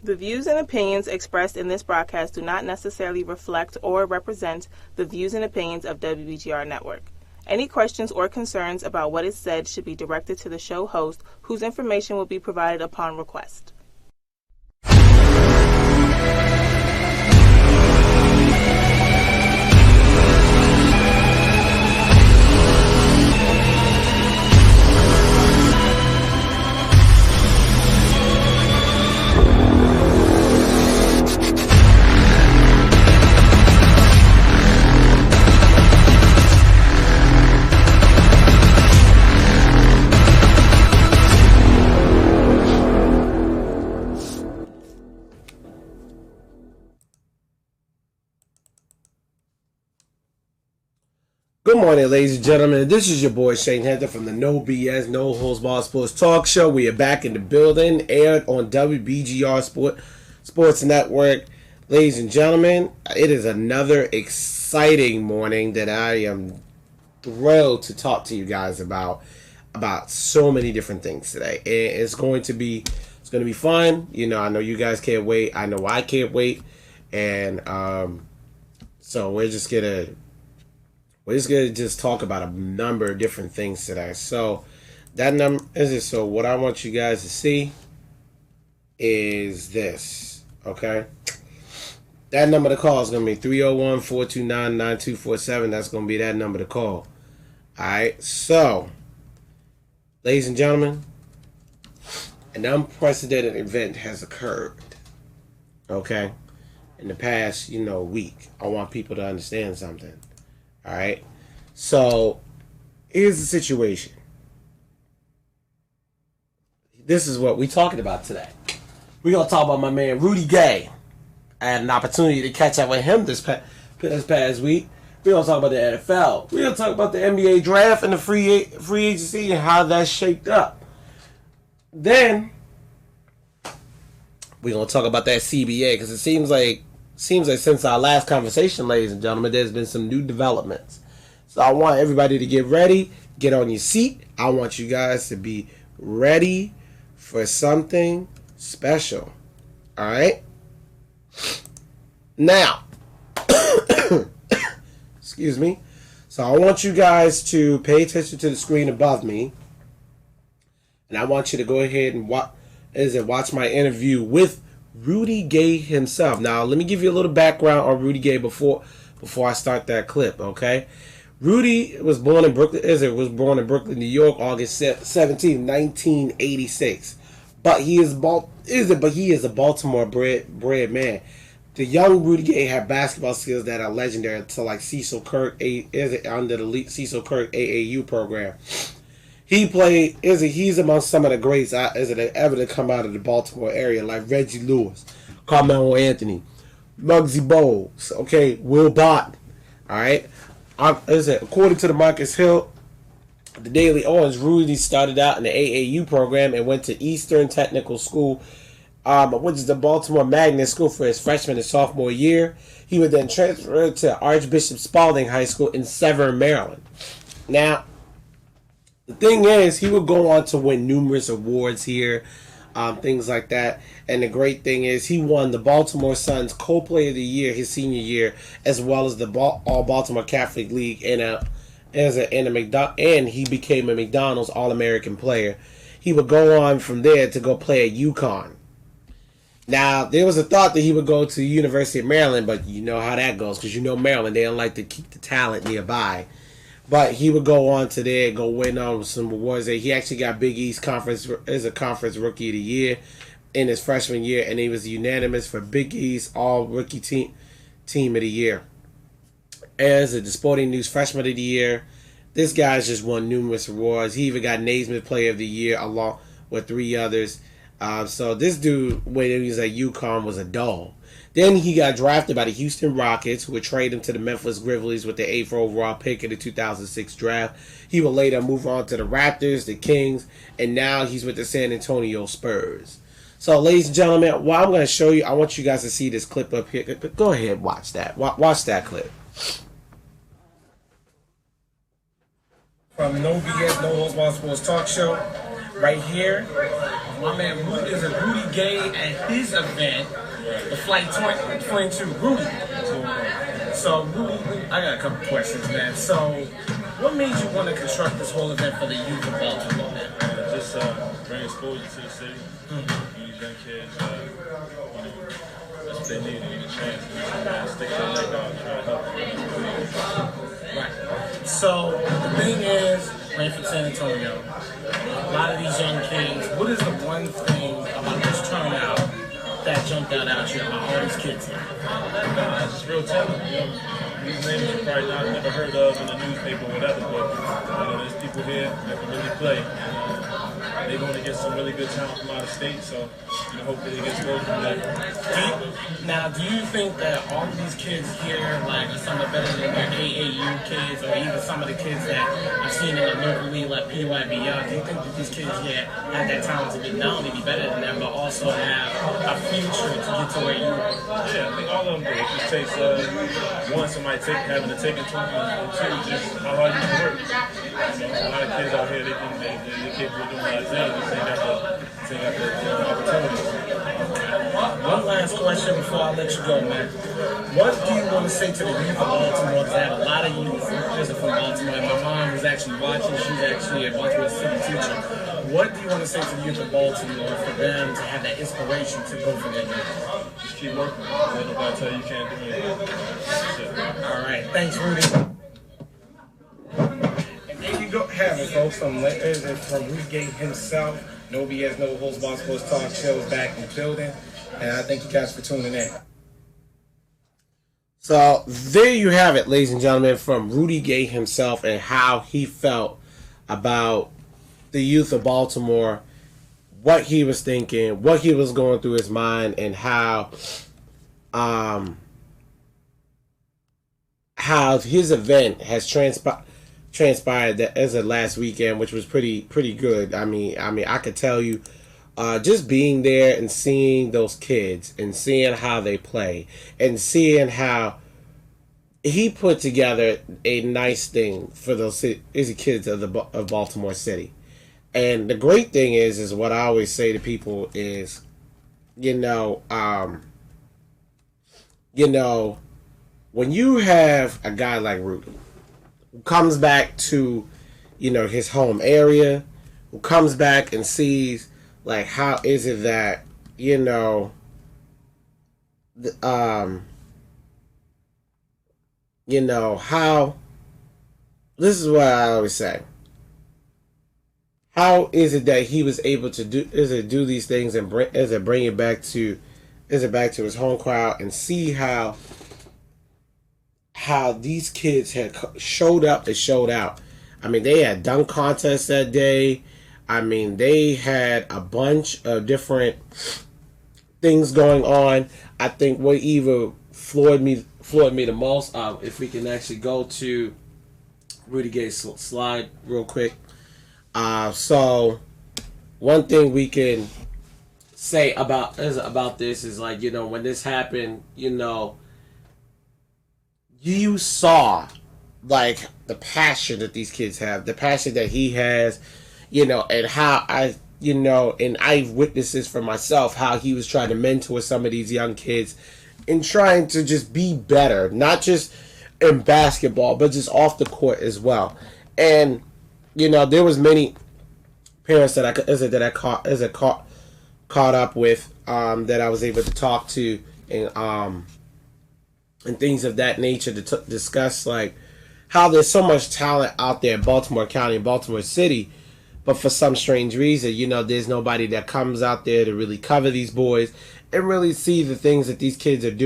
The views and opinions expressed in this broadcast do not necessarily reflect or represent the views and opinions of WBGR Network. Any questions or concerns about what is said should be directed to the show host, whose information will be provided upon request. Good morning, ladies and gentlemen. This is your boy Shane Hunter from the No BS, No Holds Barred Sports Talk Show. We are back in the building, aired on WBGR Sports Network. Ladies and gentlemen, it is another exciting morning that I am thrilled to talk to you guys about so many different things today. It's going to be fun. You know, I know you guys can't wait. I know I can't wait, and so we're just gonna talk about a number of different things today. So that number is it. So what I want you guys to see is this, okay? That number to call is going to be 301-429-9247. That's going to be that number to call. All right? So, ladies and gentlemen, an unprecedented event has occurred, okay, in the past, week. I want people to understand something. All right, so here's the situation. This is what we're talking about today. We're going to talk about my man Rudy Gay. I had an opportunity to catch up with him this past week. We're going to talk about the NFL. We're going to talk about the NBA draft and the free agency and how that's shaped up. Then we're going to talk about that CBA because it seems like since our last conversation, ladies and gentlemen, there's been some new developments. So I want everybody to get ready, get on your seat. I want you guys to be ready for something special. All right? Now, excuse me. So I want you guys to pay attention to the screen above me. And I want you to go ahead and watch my interview with Rudy Gay himself. Now, let me give you a little background on Rudy Gay before I start that clip, okay? Rudy was born in Brooklyn, New York, August 17, 1986. But he is a Baltimore bred man. The young Rudy Gay had basketball skills that are legendary to like Cecil Kirk under the Cecil Kirk AAU program. He's among some of the greats ever to come out of the Baltimore area, like Reggie Lewis, Carmelo Anthony, Muggsy Bogues, okay, Will Barton. All right, according to the Marcus Hill, the Daily Orange, Rudy started out in the AAU program and went to Eastern Technical School, which is the Baltimore Magnet School, for his freshman and sophomore year. He would then transfer to Archbishop Spalding High School in Severn, Maryland. Now, the thing is, he would go on to win numerous awards here, things like that. And the great thing is, he won the Baltimore Sun's Co-Player of the Year his senior year, as well as the All-Baltimore Catholic League, and he became a McDonald's All-American player. He would go on from there to go play at UConn. Now, there was a thought that he would go to the University of Maryland, but you know how that goes, because Maryland, they don't like to keep the talent nearby. But he would go on to there, go win on some awards. He actually got Big East Conference as a Conference Rookie of the Year in his freshman year, and he was unanimous for Big East All Rookie Team of the Year. As the Sporting News Freshman of the Year, this guy's just won numerous awards. He even got Naismith Player of the Year along with 3 others. So this dude, when he was at UConn, was a dog. Then he got drafted by the Houston Rockets, who would trade him to the Memphis Grizzlies with the 8th overall pick in the 2006 draft. He would later move on to the Raptors, the Kings, and now he's with the San Antonio Spurs. So, ladies and gentlemen, what I'm going to show you, I want you guys to see this clip up here. Go ahead, watch that. Watch that clip. From No BS, No Holds Barred Sports Talk Show. right here. My man Rudy is a Rudy Gay at his event, the Flight 22 Rudy. So Rudy, I got a couple questions, man. So what made you want to construct this whole event for the youth of Baltimore, man? Just bring exposure to the city. These young kids, that's what they need. They need a chance to stick their neck out and try to help them. Right. So the thing is, playing for San Antonio, a lot of these young kids, what is the one thing about this turnout that jumped out at you about all these kids here? It's just real talent. These names you probably never heard of in the newspaper or whatever, but there's people here that can really play. They're going to get some really good talent from out of state, so hopefully they get exposed from that. Do you think that all of these kids here, like, are some of the better than their AAU kids, or even some of the kids that I've seen in the local league, like PYBL? Do you think that these kids here have that talent to be not only be better than them, but also have a future to get to where you are? Yeah, I think all of them do. It just takes one, somebody having to take it to them, and two, just how hard you can work. So a lot of kids out here, they're capable of doing a lot of things. They got the opportunities. One last question before I let you go, man. What do you want to say to the youth of Baltimore? Because I have a lot of youth from Baltimore. And my mom was actually watching. She's actually a Baltimore City teacher. What do you want to say to the youth of Baltimore for them to have that inspiration to go for their dreams? Just keep working. Let nobody tell you can't do anything. All right. Thanks, Rudy. There you go, have it, folks. From Rudy Gay himself. No BS, no holds barred sports talk shows back in the building. And I thank you guys for tuning in. So there you have it, ladies and gentlemen, from Rudy Gay himself and how he felt about the youth of Baltimore, what he was thinking, what he was going through his mind, and how his event has transpired that as of last weekend, which was pretty good. I mean, I could tell you, just being there and seeing those kids and seeing how they play and seeing how he put together a nice thing for those kids of Baltimore City. And the great thing is what I always say to people is, when you have a guy like Rudy who comes back to, his home area, who comes back and sees, like, how is it that, how, this is what I always say. How is it that he was able to do these things and bring it back to his home crowd and see how these kids had showed up and showed out. I mean, they had dunk contests that day. I mean, they had a bunch of different things going on. I think what even floored me the most, if we can actually go to Rudy Gay's slide real quick. So one thing we can say about this is, like, when this happened, you saw, like, the passion that these kids have, the passion that he has, and how and I've witnessed this for myself, how he was trying to mentor some of these young kids and trying to just be better, not just in basketball, but just off the court as well. And, there was many parents that I caught up with, that I was able to talk to, and things of that nature to discuss, like, how there's so much talent out there in Baltimore County and Baltimore City, but for some strange reason, there's nobody that comes out there to really cover these boys and really see the things that these kids are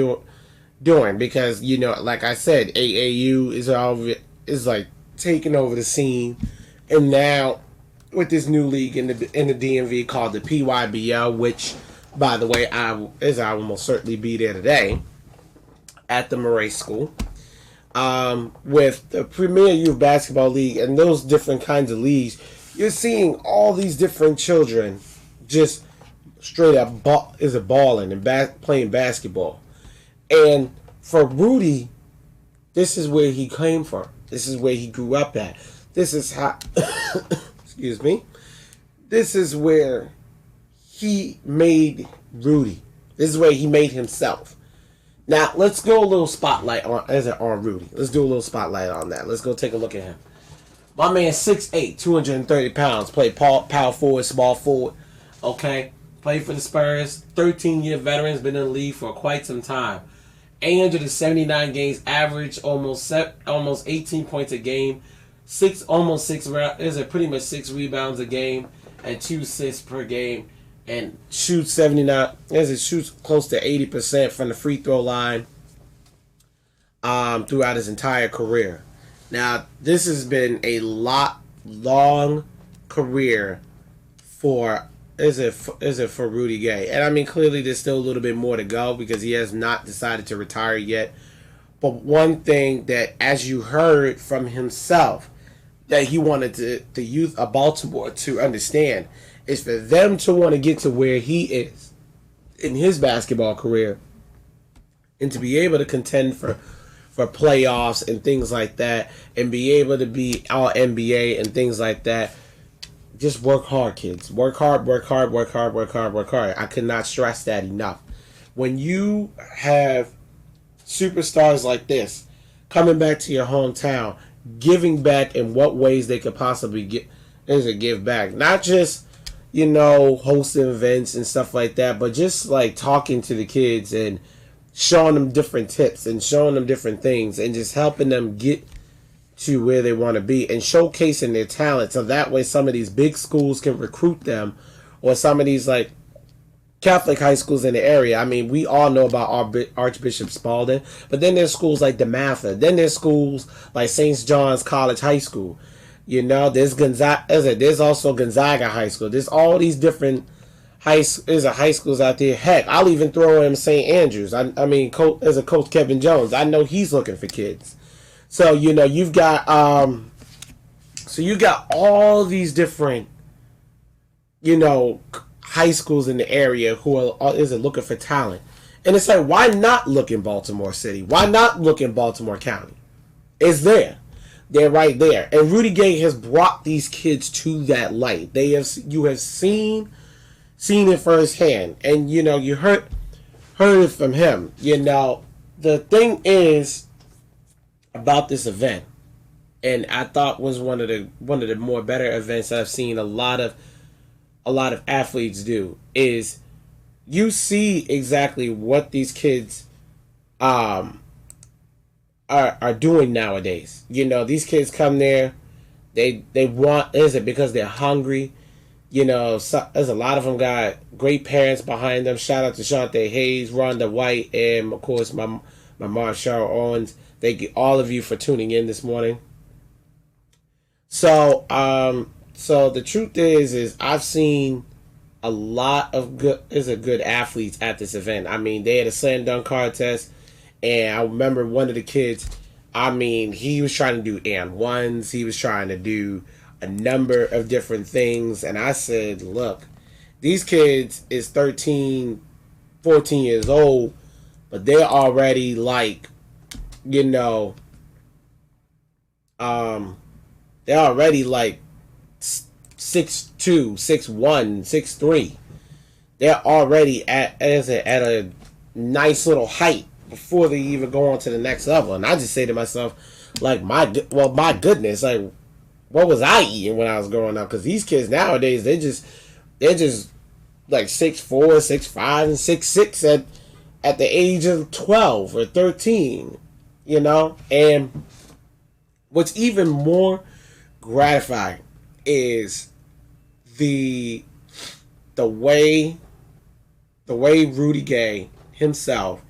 doing. Because, like I said, AAU is like taking over the scene, and now with this new league in the DMV called the PYBL, which, by the way, I will most certainly be there today at the Murray School, with the Premier Youth Basketball League and those different kinds of leagues. You're seeing all these different children just straight up balling and playing basketball. And for Rudy, this is where he came from. This is where he grew up at. This is how, excuse me. this is where he made Rudy. This is where he made himself. Now, let's go a little spotlight on Rudy. Let's do a little spotlight on that. Let's go take a look at him. My man, 6'8", 230 pounds, played power forward, small forward. Okay, played for the Spurs, 13-year veterans, been in the league for quite some time. 879 games, average almost 18 points a game, pretty much 6 rebounds a game, and 2 assists per game, and shoots shoots close to 80% from the free throw line throughout his entire career. Now, this has been a long career for Rudy Gay. And I mean, clearly there's still a little bit more to go because he has not decided to retire yet. But one thing that, as you heard from himself, that he wanted the youth of Baltimore to understand is for them to want to get to where he is in his basketball career and to be able to contend for playoffs and things like that and be able to be all NBA and things like that. Just work hard, kids. Work hard, work hard, work hard, work hard, work hard. I could not stress that enough. When you have superstars like this coming back to your hometown, giving back in what ways they could possibly give back. Not just, hosting events and stuff like that, but just like talking to the kids and showing them different tips and showing them different things and just helping them get to where they want to be and showcasing their talent, so that way some of these big schools can recruit them, or some of these like Catholic high schools in the area. I mean, we all know about Archbishop Spalding, but then there's schools like DeMatha, then there's schools like St. John's College High School. There's there's also Gonzaga High School. There's all these different high schools out there. Heck, I'll even throw in St. Andrews. I mean, there's a Coach Kevin Jones. I know he's looking for kids. So you've got all these different high schools in the area who are looking for talent, and it's like, why not look in Baltimore City? Why not look in Baltimore County? It's there. They're right there, and Rudy Gay has brought these kids to that light. You have seen it firsthand, and you heard it from him. The thing is about this event, and I thought was one of the more better events I've seen a lot of athletes do, is you see exactly what these kids are doing nowadays. These kids come there, they want, is it because they're hungry? There's a lot of them got great parents behind them. Shout out to Shante Hayes, Rhonda White, and of course my mom, Cheryl Owens. Thank you, all of you, for tuning in this morning. So the truth is I've seen a lot of good athletes at this event. I mean, they had a slam dunk contest, and I remember one of the kids, he was trying to do and ones. He was trying to do a number of different things, and I said, look, these kids is 13, 14 years old, but they're already like, they're already like 6'2", 6'1", 6'3". They're already at a nice little height before they even go on to the next level. And I just say to myself, like, my goodness, like, what was I eating when I was growing up? Because these kids nowadays, they're just like 6'4", 6'5", and 6'6" at the age of 12 or 13. And what's even more gratifying is the way Rudy Gay himself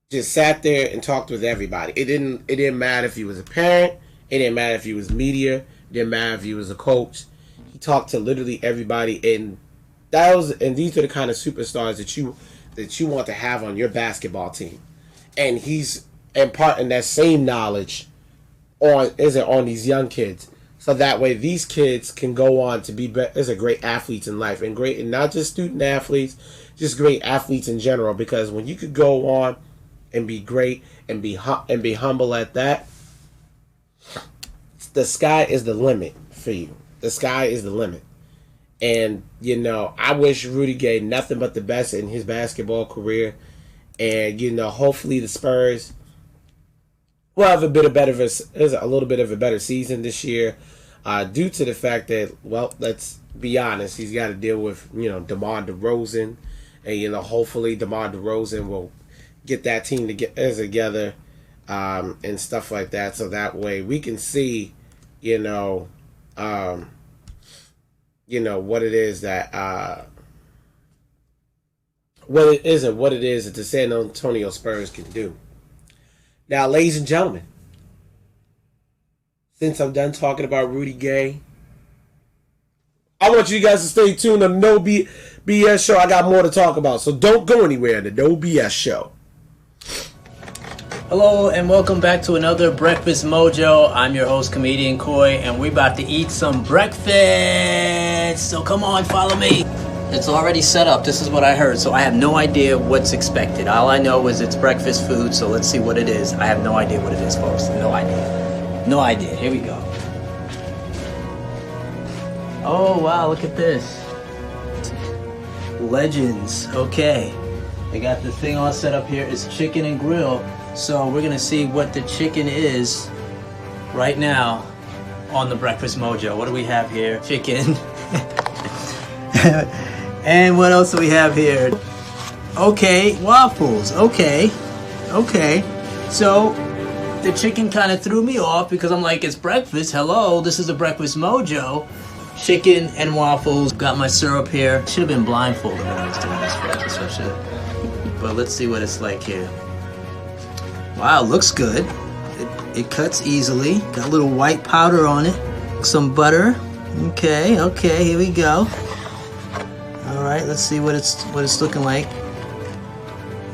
just sat there and talked with everybody. It didn't matter if he was a parent, it didn't matter if he was media, it didn't matter if he was a coach. He talked to literally everybody, and these are the kind of superstars that you want to have on your basketball team. And he's imparting that same knowledge on these young kids, so that way these kids can go on to be great athletes in life, and not just student athletes, just great athletes in general. Because when you could go on and be great and be humble at that, the sky is the limit for you. The sky is the limit. And, you know, I wish Rudy Gay nothing but the best in his basketball career. And, you know, hopefully the Spurs will have a little bit of a better season this year. Due to the fact that, well, let's be honest, he's got to deal with, you know, DeMar DeRozan. And, you know, hopefully DeMar DeRozan will get that team together and stuff like that. So that way we can see, you know, what it is that what it is that the San Antonio Spurs can do. Now, ladies and gentlemen, since I'm done talking about Rudy Gay, I want you guys to stay tuned on the No BS Show. I got more to talk about, so don't go anywhere in the No BS Show. Hello and welcome back to another Breakfast Mojo. I'm your host, Comedian Coy, and we're about to eat some breakfast. So come on, follow me. It's already set up. This is what I heard, so I have no idea what's expected. All I know is it's breakfast food, so let's see what it is. I have no idea what it is, folks. No idea. No idea. Here we go. Oh, wow, look at this. Legends. Okay. They got the thing all set up here. It's chicken and grill. So we're going to see what the chicken is right now on the Breakfast Mojo. What do we have here? Chicken. And what else do we have here? Okay, waffles. Okay. So the chicken kind of threw me off because I'm like, it's breakfast. Hello, this is the Breakfast Mojo. Chicken and waffles. Got my syrup here. Should have been blindfolded when I was doing this breakfast. But let's see what it's like here. Wow, looks good. It cuts easily. Got a little white powder on it. Some butter. Okay, here we go. All right, let's see what it's looking like.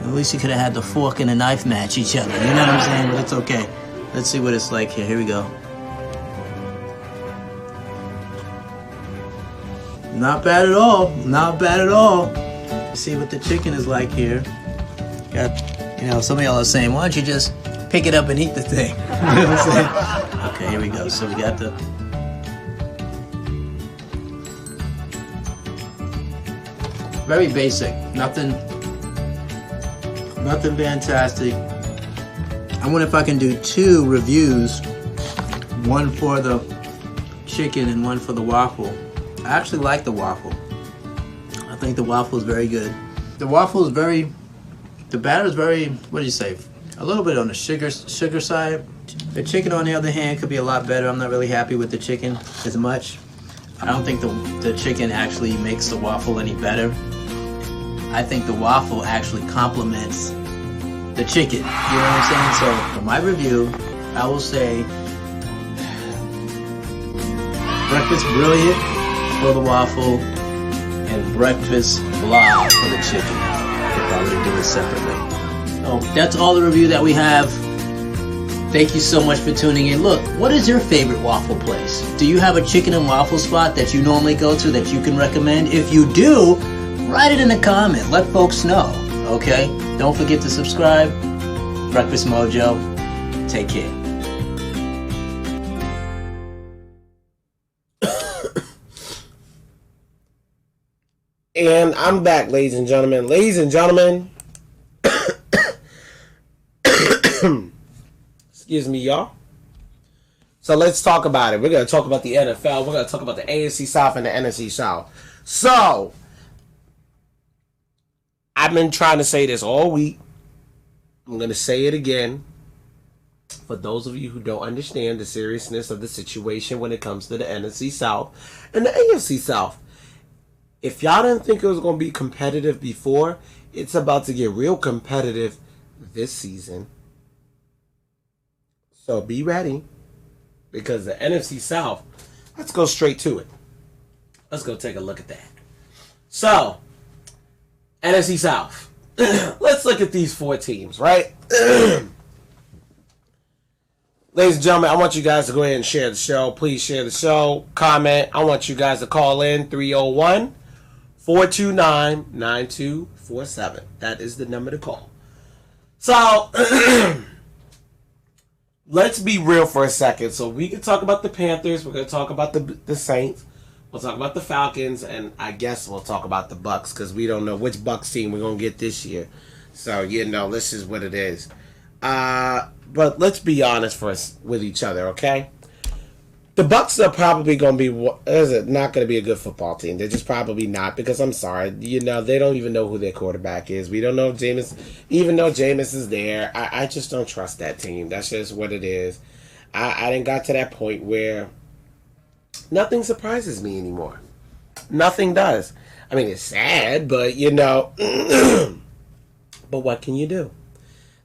At least you could have had the fork and the knife match each other. You know what I'm saying? But it's okay. Let's see what it's like here. Here we go. Not bad at all. Not bad at all. Let's see what the chicken is like here. Got, you know, some of y'all are saying, why don't you just pick it up and eat the thing? You know what I'm saying? Okay, here we go. So we got the... Very basic. Nothing fantastic. I wonder if I can do 2 reviews. One for the chicken and one for the waffle. I actually like the waffle. I think the waffle is very good. The waffle is very... The batter is very, what do you say? A little bit on the sugar side. The chicken, on the other hand, could be a lot better. I'm not really happy with the chicken as much. I don't think the chicken actually makes the waffle any better. I think the waffle actually complements the chicken. You know what I'm saying? So for my review, I will say breakfast brilliant for the waffle and breakfast blah for the chicken. Probably do it separately. So that's all the review that we have. Thank you so much for tuning in. Look, what is your favorite waffle place? Do you have a chicken and waffle spot that you normally go to that you can recommend? If you do, write it in a comment. Let folks know. Okay? Don't forget to subscribe. Breakfast Mojo. Take care. And I'm back, ladies and gentlemen. Ladies and gentlemen. Excuse me, y'all. So let's talk about it. We're going to talk about the NFL. We're going to talk about the AFC South and the NFC South. So, I've been trying to say this all week. I'm going to say it again. For those of you who don't understand the seriousness of the situation when it comes to the NFC South and the AFC South. If y'all didn't think it was going to be competitive before, it's about to get real competitive this season. So be ready. Because the NFC South, let's go straight to it. Let's go take a look at that. So, NFC South. Let's look at these 4 teams, right? Ladies and gentlemen, I want you guys to go ahead and share the show. Please share the show. Comment. I want you guys to call in 301-429-9247. That is the number to call. So, let's be real for a second. So we can talk about the Panthers. We're going to talk about the Saints. We'll talk about the Falcons, and I guess we'll talk about the Bucks because we don't know which Bucks team we're going to get this year. So, this is what it is. But let's be honest with each other, okay? The Bucks are probably going to be not going to be a good football team. They're just probably not because I'm sorry, they don't even know who their quarterback is. We don't know if Jameis, even though Jameis is there. I just don't trust that team. That's just what it is. I didn't got to that point where nothing surprises me anymore. Nothing does. I mean, it's sad, but but what can you do?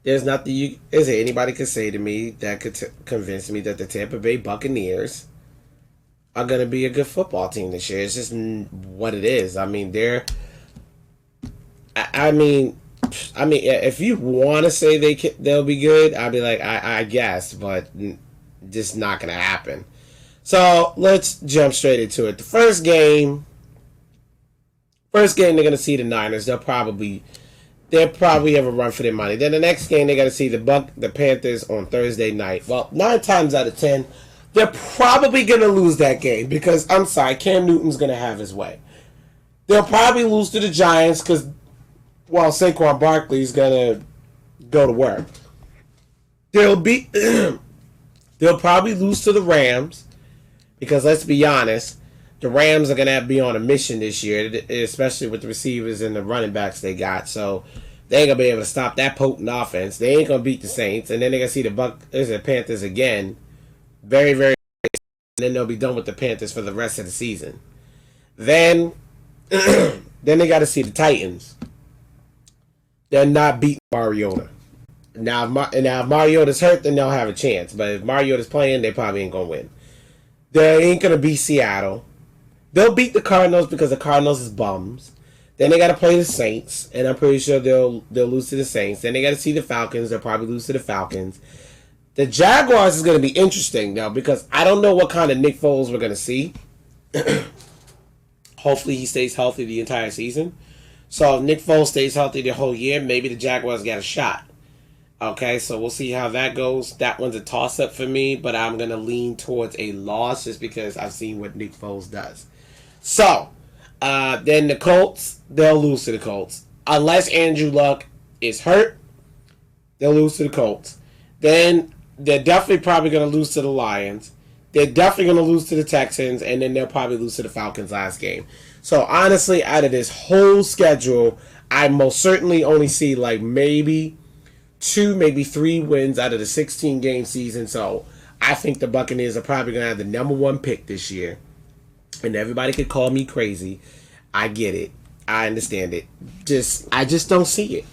There's nothing anybody could say to me that could convince me that the Tampa Bay Buccaneers are going to be a good football team this year. It's just what it is. I mean, if you want to say they'll be good, I'll be like, I guess, but just not going to happen. So let's jump straight into it. The first game they're going to see the Niners. They'll probably have a run for their money. Then the next game, they got to see the Panthers on Thursday night. Well, 9 times out of 10, they're probably going to lose that game because, I'm sorry, Cam Newton's going to have his way. They'll probably lose to the Giants because, Saquon Barkley's going to go to work. They'll probably lose to the Rams because, let's be honest, the Rams are going to be on a mission this year, especially with the receivers and the running backs they got. So they ain't going to be able to stop that potent offense. They ain't going to beat the Saints. And then they're going to see the Panthers again. Very, very. And then they'll be done with the Panthers for the rest of the season. Then they got to see the Titans. They're not beating Mariota. Now, if Mariota's hurt, then they'll have a chance. But if Mariota's playing, they probably ain't going to win. They ain't going to beat Seattle. They'll beat the Cardinals because the Cardinals is bums. Then they got to play the Saints, and I'm pretty sure they'll lose to the Saints. Then they got to see the Falcons. They'll probably lose to the Falcons. The Jaguars is going to be interesting, though, because I don't know what kind of Nick Foles we're going to see. Hopefully he stays healthy the entire season. So if Nick Foles stays healthy the whole year, maybe the Jaguars got a shot. Okay, so we'll see how that goes. That one's a toss-up for me, but I'm going to lean towards a loss just because I've seen what Nick Foles does. So, then the Colts, they'll lose to the Colts. Unless Andrew Luck is hurt, they'll lose to the Colts. Then they're definitely probably going to lose to the Lions. They're definitely going to lose to the Texans, and then they'll probably lose to the Falcons last game. So, honestly, out of this whole schedule, I most certainly only see like maybe 2, maybe 3 wins out of the 16-game season. So, I think the Buccaneers are probably going to have the number 1 pick this year. And everybody could call me crazy. I get it. I understand it. I just don't see it.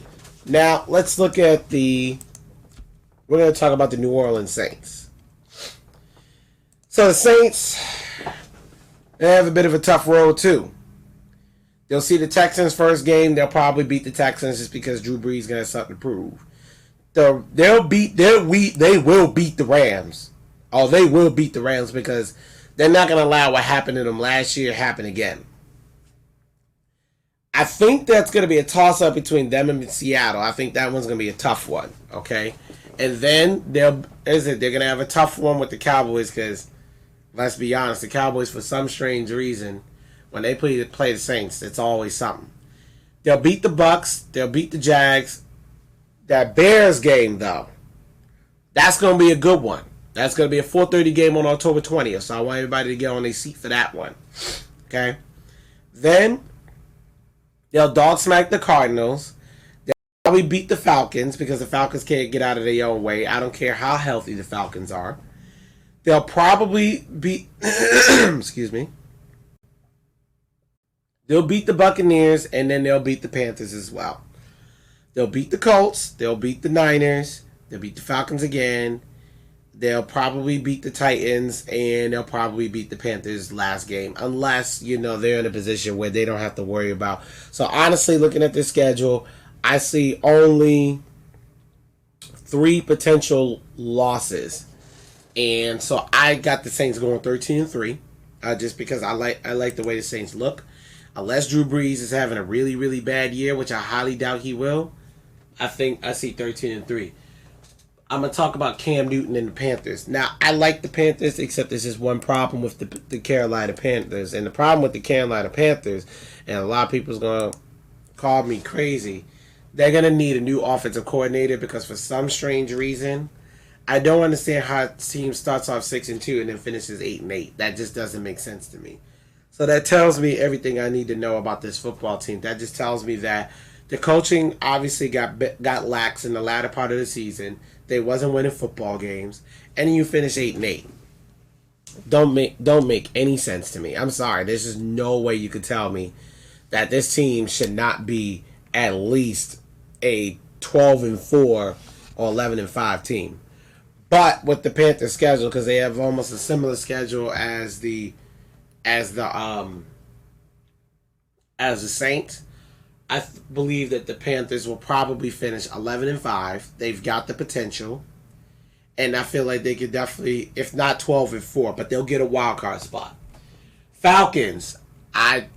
Now, let's look at we're going to talk about the New Orleans Saints. So the Saints, they have a bit of a tough road too. They'll see the Texans first game. They'll probably beat the Texans just because Drew Brees is going to have something to prove. They will beat the Rams. Oh, they will beat the Rams because they're not going to allow what happened to them last year happen again. I think that's going to be a toss-up between them and Seattle. I think that one's going to be a tough one, okay? And then they're going to have a tough one with the Cowboys because, let's be honest, the Cowboys, for some strange reason, when they play the Saints, it's always something. They'll beat the Bucks. They'll beat the Jags. That Bears game, though, that's going to be a good one. That's going to be a 4:30 game on October 20th, so I want everybody to get on their seat for that one. Okay? Then, they'll dog smack the Cardinals. They'll probably beat the Falcons because the Falcons can't get out of their own way. I don't care how healthy the Falcons are. They'll probably beat... excuse me. They'll beat the Buccaneers, and then they'll beat the Panthers as well. They'll beat the Colts. They'll beat the Niners. They'll beat the Falcons again. They'll probably beat the Titans, and they'll probably beat the Panthers last game, unless, they're in a position where they don't have to worry about. So, honestly, looking at this schedule, I see only 3 potential losses. And so I got the Saints going 13-3, just because I like the way the Saints look. Unless Drew Brees is having a really, really bad year, which I highly doubt he will, I think I see 13-3. I'm going to talk about Cam Newton and the Panthers. Now, I like the Panthers, except there's just one problem with the Carolina Panthers. And the problem with the Carolina Panthers, and a lot of people's going to call me crazy, they're going to need a new offensive coordinator because for some strange reason, I don't understand how a team starts off 6-2 and then finishes 8-8. That just doesn't make sense to me. So that tells me everything I need to know about this football team. That just tells me that the coaching obviously got lax in the latter part of the season. They wasn't winning football games, and you finish 8-8. Don't make any sense to me. I'm sorry. There's just no way you could tell me that this team should not be at least a 12-4 or 11-5 team. But with the Panthers' schedule, because they have almost a similar schedule as the Saints, I believe that the Panthers will probably finish 11-5. They've got the potential, and I feel like they could definitely, if not 12-4, but they'll get a wild card spot. Falcons, I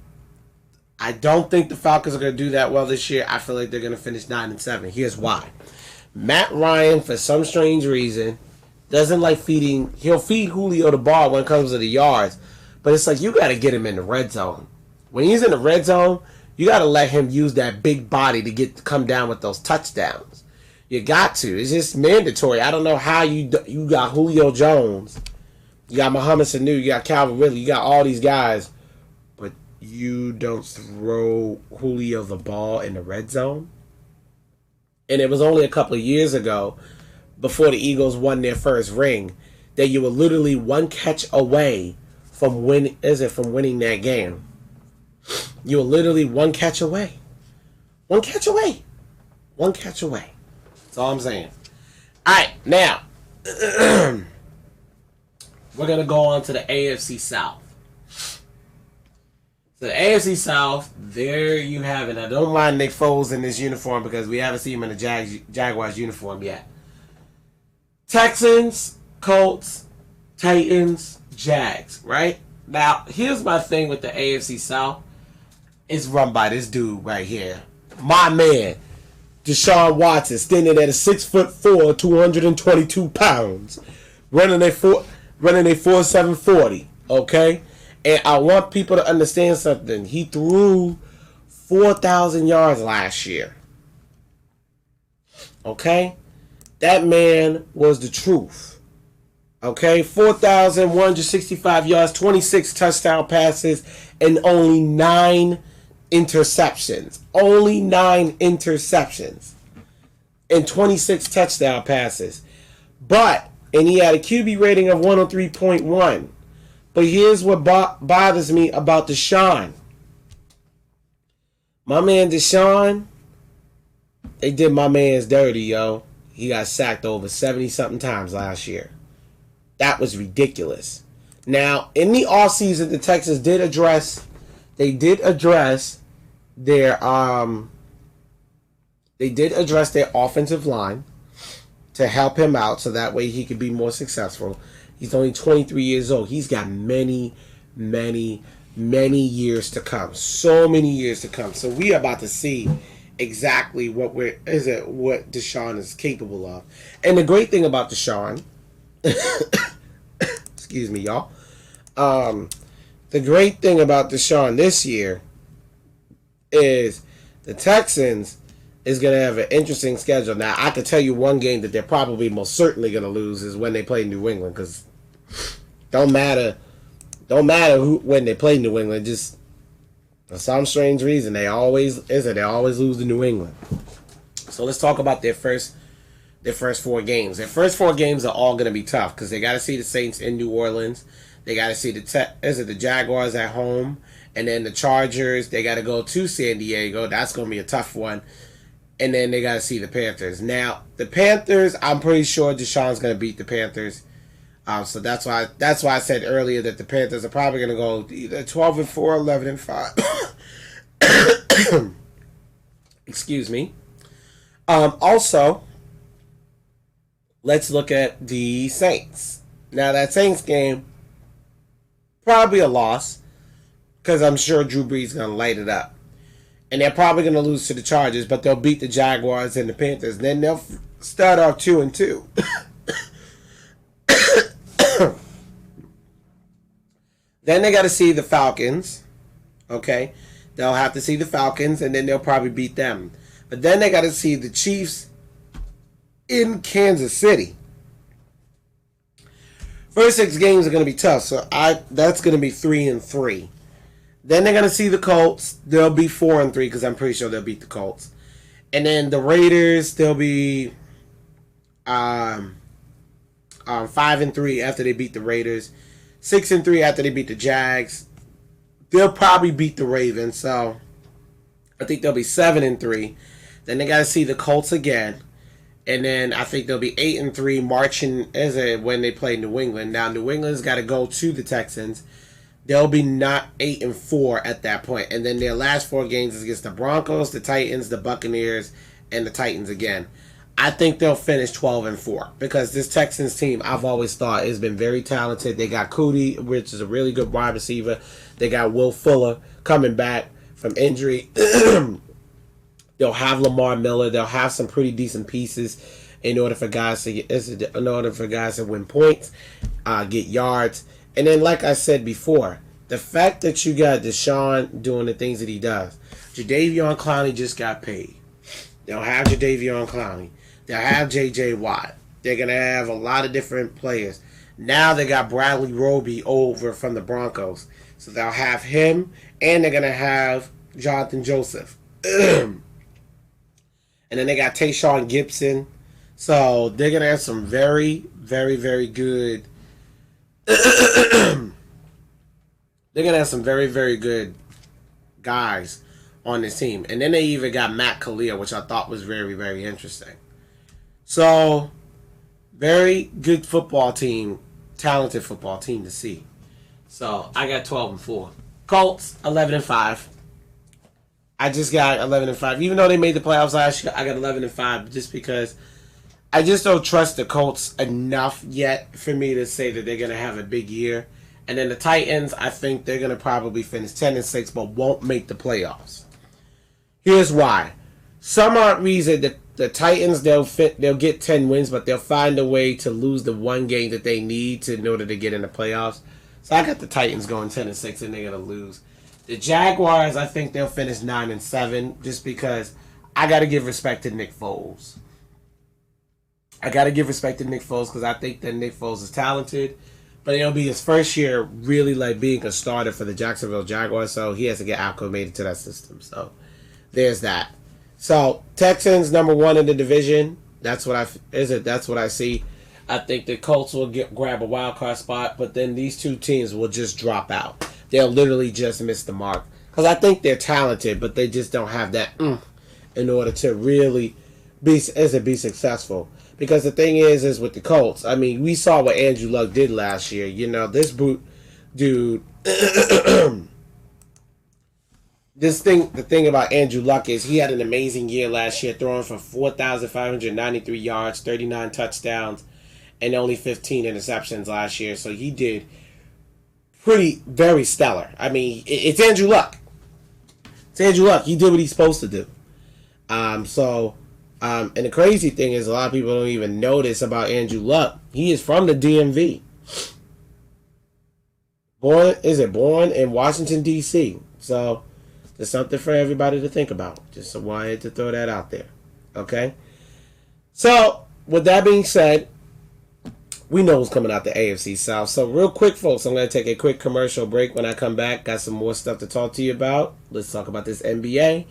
don't think the Falcons are going to do that well this year. I feel like they're going to finish 9-7. Here's why. Matt Ryan, for some strange reason, doesn't like feeding. He'll feed Julio the ball when it comes to the yards, but it's like you got to get him in the red zone. When he's in the red zone, you got to let him use that big body to come down with those touchdowns. You got to. It's just mandatory. I don't know how you got Julio Jones, you got Mohamed Sanu, you got Calvin Ridley, you got all these guys, but you don't throw Julio the ball in the red zone. And it was only a couple of years ago, before the Eagles won their first ring, that you were literally one catch away from winning that game. You were literally one catch away. One catch away. One catch away. That's all I'm saying. All right, now, we're going to go on to the AFC South. So the AFC South, there you have it. I don't mind Nick Foles in this uniform because we haven't seen him in the Jaguars uniform yet. Texans, Colts, Titans, Jags, right? Now, here's my thing with the AFC South. It's run by this dude right here. My man, Deshaun Watson, standing at a 6'4", 222 pounds, running a 4.7 40, okay? And I want people to understand something. He threw 4,000 yards last year. Okay? That man was the truth. Okay? 4,165 yards, 26 touchdown passes, and only 9 interceptions. Only 9 interceptions. And 26 touchdown passes. And he had a QB rating of 103.1. But here's what bothers me about Deshaun. My man Deshaun, they did my man's dirty, yo. He got sacked over 70-something times last year. That was ridiculous. Now, in the offseason, the Texans did address their offensive line to help him out so that way he could be more successful. He's only 23 years old. He's got many, many, many years to come. So many years to come. So we are about to see exactly what Deshaun is capable of. And the great thing about Deshaun, excuse me, y'all. The great thing about Deshaun this year is the Texans is going to have an interesting schedule. Now, I can tell you one game that they're probably most certainly going to lose is when they play New England, because don't matter when they play New England. Just for some strange reason, they always lose to New England. So let's talk about their first 4 games. Their first 4 games are all going to be tough because they got to see the Saints in New Orleans. They got to see the Jaguars at home, and then the Chargers. They got to go to San Diego. That's going to be a tough one. And then they got to see the Panthers. Now, the Panthers, I'm pretty sure Deshaun's going to beat the Panthers. So that's why I said earlier that the Panthers are probably going to go either 12-4, 11-5. Excuse me. Also, let's look at the Saints. Now, that Saints game, probably a loss, because I'm sure Drew Brees is going to light it up. And they're probably going to lose to the Chargers, but they'll beat the Jaguars and the Panthers. Then they'll start off 2-2. Then they got to see the Falcons. Okay, they'll have to see the Falcons, and then they'll probably beat them. But then they got to see the Chiefs in Kansas City. First 6 games are going to be tough, so that's going to be 3-3. Then they're going to see the Colts. They'll be 4-3 because I'm pretty sure they'll beat the Colts. And then the Raiders, they'll be 5-3 after they beat the Raiders. 6-3 after they beat the Jags. They'll probably beat the Ravens, so I think they'll be 7-3. Then they got to see the Colts again. And then I think they'll be 8-3 marching when they play New England. Now, New England's got to go to the Texans. They'll be not 8-4 at that point. And then their last 4 games is against the Broncos, the Titans, the Buccaneers, and the Titans again. I think they'll finish 12-4 because this Texans team, I've always thought, has been very talented. They got Cootie, which is a really good wide receiver. They got Will Fuller coming back from injury. They'll have Lamar Miller. They'll have some pretty decent pieces in order for guys to win points, get yards. And then, like I said before, the fact that you got Deshaun doing the things that he does. Jadeveon Clowney just got paid. They'll have Jadeveon Clowney. They'll have J.J. Watt. They're going to have a lot of different players. Now they got Bradley Roby over from the Broncos. So they'll have him, and they're going to have Jonathan Joseph. And then they got Tayshaun Gibson. So they're going to have some very, very, very good... they're going to have some very, very good guys on this team. And then they even got Matt Khalil, which I thought was very, very interesting. So, very good football team, talented football team to see. So, I got 12-4. Colts, 11-5. I just got 11-5. Even though they made the playoffs last year, I got 11-5 just because I just don't trust the Colts enough yet for me to say that they're going to have a big year. And then the Titans, I think they're going to probably finish 10-6, but won't make the playoffs. Here's why. Some odd reason the Titans, they'll get 10 wins, but they'll find a way to lose the one game that they need in order to get in the playoffs. So I got the Titans going 10-6, and they're going to lose. The Jaguars, I think they'll finish 9-7, just because I got to give respect to Nick Foles. I got to give respect to Nick Foles because I think that Nick Foles is talented. But it'll be his first year really like being a starter for the Jacksonville Jaguars, so he has to get acclimated to that system. So there's that. So Texans #1 in the division. That's what I see. I think the Colts will grab a wild card spot, but then these two teams will just drop out. They'll literally just miss the mark because I think they're talented, but they just don't have that in order to really be successful. Because the thing is with the Colts, I mean, we saw what Andrew Luck did last year. You know, this dude. The thing about Andrew Luck is he had an amazing year last year, throwing for 4,593 yards, 39 touchdowns, and only 15 interceptions last year. So he did very stellar. I mean, it's Andrew Luck. It's Andrew Luck. He did what he's supposed to do. And the crazy thing is a lot of people don't even know this about Andrew Luck. He is from the DMV. Born in Washington, D.C. So there's something for everybody to think about. Just wanted to throw that out there. Okay? So, with that being said, we know what's coming out the AFC South. So, real quick, folks, I'm going to take a quick commercial break. When I come back, got some more stuff to talk to you about. Let's talk about this NBA.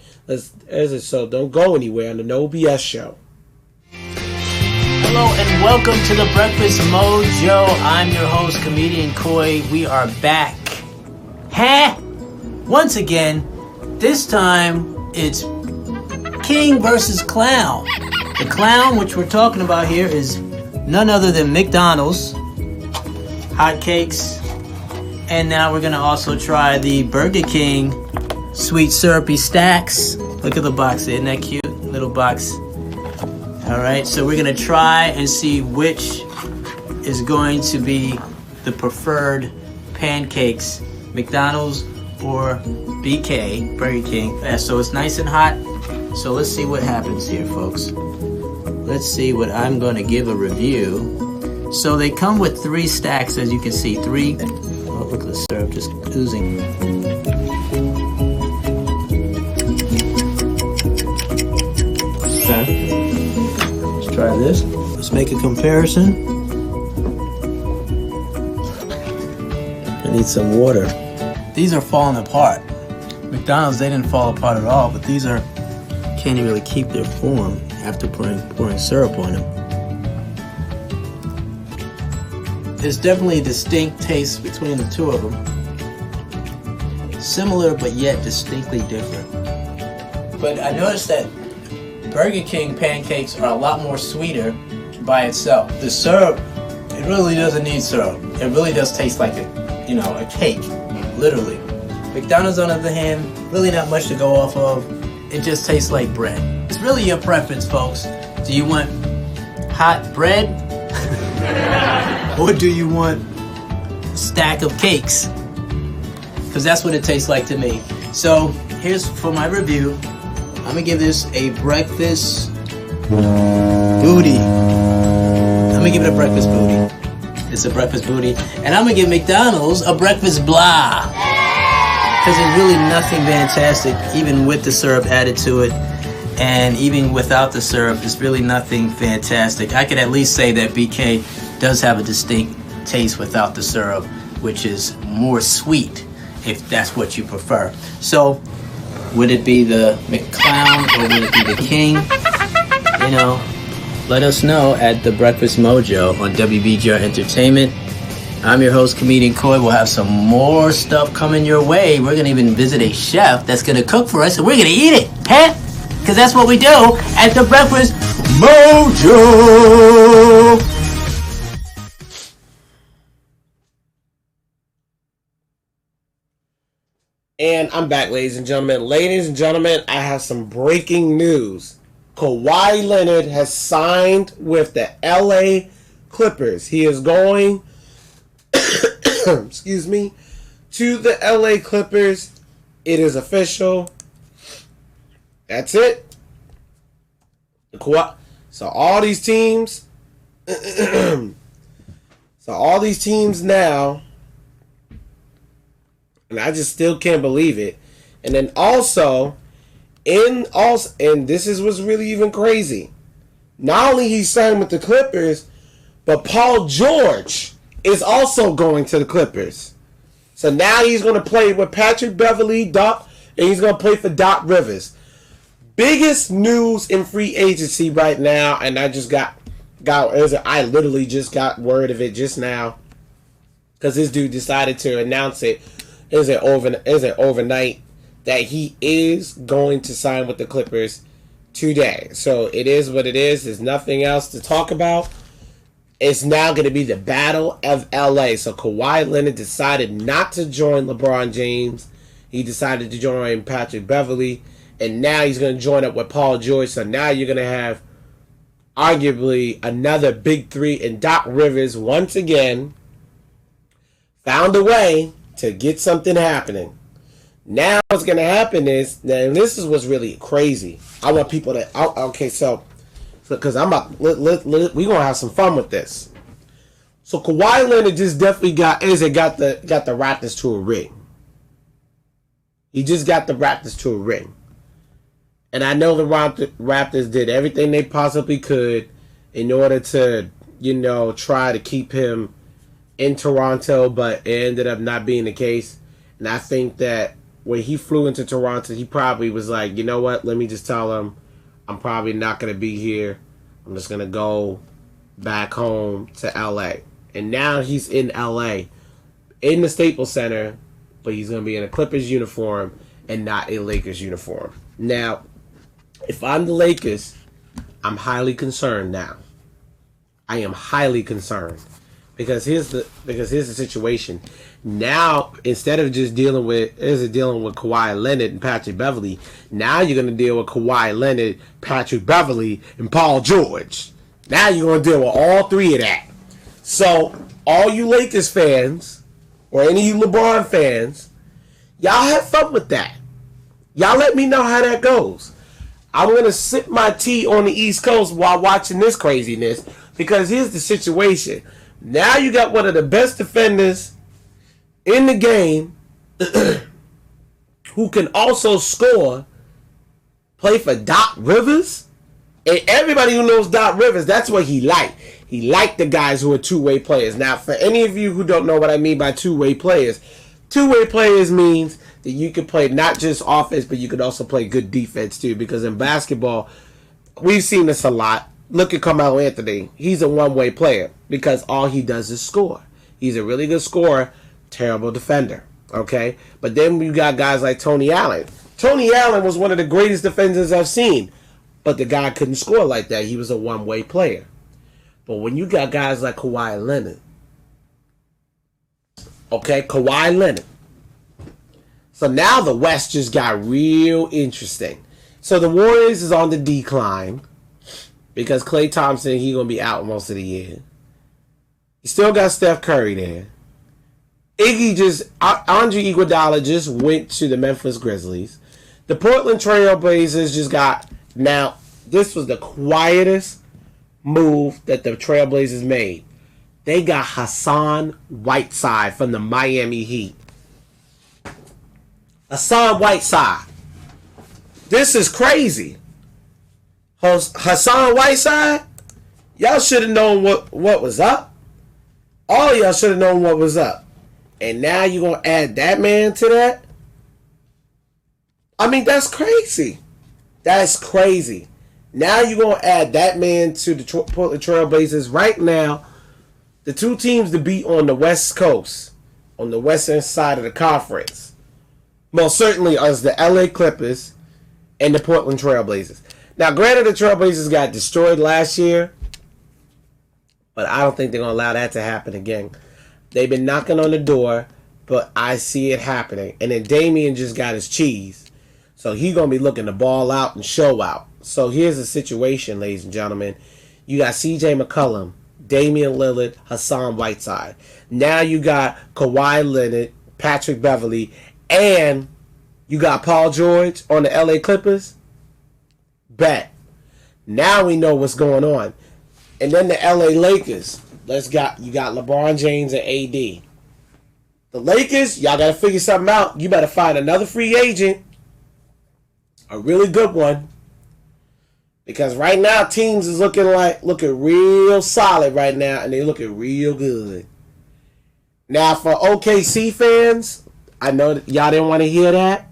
So, don't go anywhere on the No BS Show. Hello and welcome to the Breakfast Mojo. I'm your host, Comedian Coy. We are back. Once again, this time it's King versus Clown. The clown, which we're talking about here, is none other than McDonald's hotcakes. And now we're going to also try the Burger King sweet syrupy stacks. Look at the box. Isn't that cute? Little box. Alright, so we're going to try and see which is going to be the preferred pancakes, McDonald's or BK, Burger King. So it's nice and hot. So let's see what happens here, folks. let's see what I'm going to give a review. So they come with 3 stacks, as you can see. 3. Oh, look at the syrup just oozing. Okay. Let's try this. Let's make a comparison. I need some water. These are falling apart. McDonald's, they didn't fall apart at all, but these are can't even really keep their form after pouring syrup on them. There's definitely a distinct taste between the two of them. Similar, but yet distinctly different. But I noticed that Burger King pancakes are a lot more sweeter by itself. The syrup, it really doesn't need syrup. It really does taste like a cake, literally. McDonald's, on the other hand, really not much to go off of. It just tastes like bread. It's really your preference, folks. Do you want hot bread? Or do you want a stack of cakes? Because that's what it tastes like to me. So, here's for my review. I'm going to give this a breakfast booty. I'm going to give it a breakfast booty. It's a breakfast booty. And I'm going to give McDonald's a breakfast blah. Because there's really nothing fantastic, even with the syrup added to it. And even without the syrup, there's really nothing fantastic. I could at least say that BK does have a distinct taste without the syrup, which is more sweet, if that's what you prefer. So, would it be the McClown or would it be the King? Let us know at The Breakfast Mojo on WBGR Entertainment. I'm your host, Comedian Coy. We'll have some more stuff coming your way. We're going to even visit a chef that's going to cook for us, and we're going to eat it, huh? Because that's what we do at The Breakfast Mojo. And I'm back, ladies and gentlemen. Ladies and gentlemen, I have some breaking news. Kawhi Leonard has signed with the LA Clippers. He is going excuse me, to the LA Clippers. It is official. That's it. So all these teams now, and I just still can't believe it. And then also, and this is what's really even crazy. Not only he signed with the Clippers, but Paul George is also going to the Clippers. So now he's going to play with Patrick Beverley, and he's going to play for Doc Rivers. Biggest news in free agency right now, and I literally just got word of it just now, because this dude decided to announce it. Is it overnight that he is going to sign with the Clippers today? So it is what it is. There's nothing else to talk about. It's now going to be the Battle of LA. So Kawhi Leonard decided not to join LeBron James. He decided to join Patrick Beverley. And now he's going to join up with Paul George. So now you're going to have arguably another big three. And Doc Rivers, once again, found a way to get something happening. Now what's going to happen is, and this is what's really crazy. I want people to, okay, so because we're gonna have some fun with this. So Kawhi Leonard just definitely got the Raptors to a ring. He just got the Raptors to a ring, and I know the Raptors did everything they possibly could in order to, try to keep him in Toronto, but it ended up not being the case. And I think that when he flew into Toronto, he probably was like, you know what? Let me just tell him I'm probably not going to be here. I'm just going to go back home to LA. And now he's in LA, in the Staples Center, but he's going to be in a Clippers uniform and not a Lakers uniform. Now, if I'm the Lakers, I'm highly concerned now. I am highly concerned. Because here's the situation. Now, instead of just dealing with Kawhi Leonard and Patrick Beverley, now you're going to deal with Kawhi Leonard, Patrick Beverley, and Paul George. Now you're going to deal with all three of that. So, all you Lakers fans, or any of you LeBron fans, y'all have fun with that. Y'all let me know how that goes. I'm going to sip my tea on the East Coast while watching this craziness, because here's the situation. Now you got one of the best defenders in the game who can also score, play for Doc Rivers. And everybody who knows Doc Rivers, that's what he liked. He liked the guys who are two-way players. Now, for any of you who don't know what I mean by two-way players means that you can play not just offense, but you can also play good defense too. Because in basketball, we've seen this a lot. Look at Carmelo Anthony. He's a one-way player because all he does is score. He's a really good scorer, terrible defender. Okay? But then you got guys like Tony Allen. Tony Allen was one of the greatest defenders I've seen. But the guy couldn't score like that. He was a one-way player. But when you got guys like Kawhi Leonard, okay, Kawhi Leonard. So now the West just got real interesting. So the Warriors is on the decline because Klay Thompson, he's going to be out most of the year. You still got Steph Curry there. Andre Iguodala just went to the Memphis Grizzlies. The Portland Trail Blazers just got... Now, this was the quietest move that the Trailblazers made. They got Hassan Whiteside from the Miami Heat. Hassan Whiteside. This is crazy. Hassan Whiteside, y'all should have known what was up. All y'all should have known what was up. And now you're going to add that man to that? I mean, that's crazy. That's crazy. Now you're going to add that man to the Portland Trail Blazers. Right now, the two teams to beat on the West Coast, on the western side of the conference, most certainly is the LA Clippers and the Portland Trail Blazers. Now, granted, the Trail Blazers got destroyed last year, but I don't think they're going to allow that to happen again. They've been knocking on the door, but I see it happening. And then Damian just got his cheese. So he's going to be looking to ball out and show out. So here's the situation, ladies and gentlemen. You got C.J. McCollum, Damian Lillard, Hassan Whiteside. Now you got Kawhi Leonard, Patrick Beverly, and you got Paul George on the LA Clippers. Bet. Now we know what's going on. And then the LA Lakers. You got LeBron James and AD. The Lakers, y'all got to figure something out. You better find another free agent. A really good one. Because right now teams is looking real solid right now, and they looking real good. Now for OKC fans, I know that y'all didn't want to hear that.